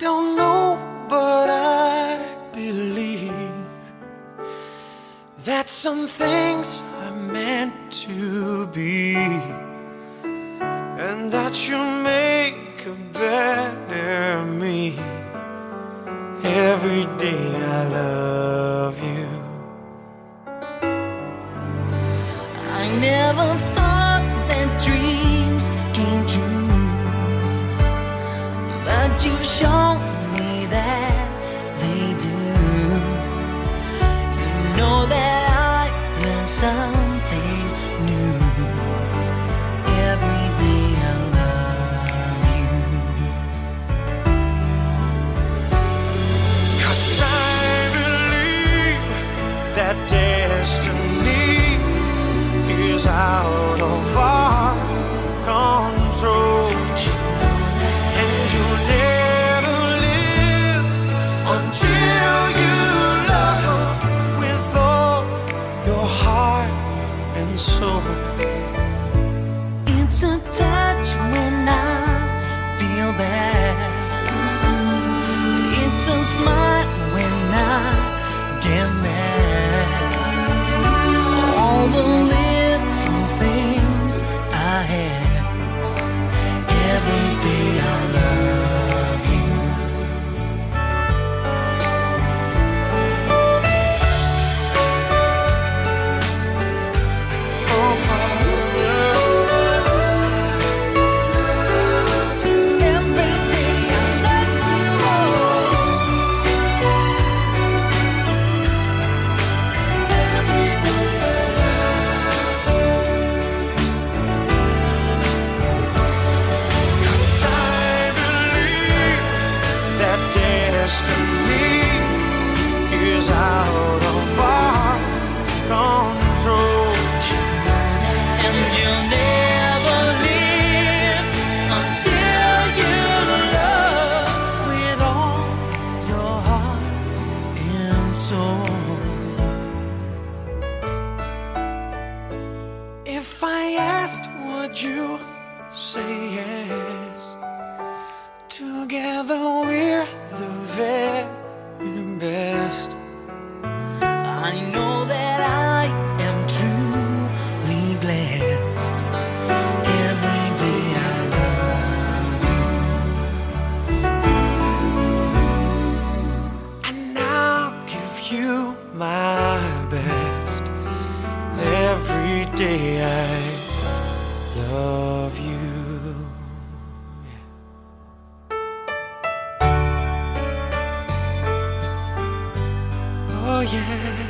don't know, but I believe that some things are meant to be, and that you'll make a better me. Every day I love you. I never thought that dreams came true, but you've shown me that they do. You know that I learned something new. Every day I love you. 'Cause I believe that destiny is out of our control, and you'll never live until you love with all your heart and soul. It's a touch when I feel bad. It's a smile when I get mad. All the little things I have. Every day I love you. Every day I love you. Every day I love you. I believe that destiny is out of our control, And you'll never live until you love with all your heart and soul. if I asked, would you say yes? Together we're the very best. I know that I am truly blessed. Every day I love you. And I'll give you my best. Every day I love you. Oh yeah.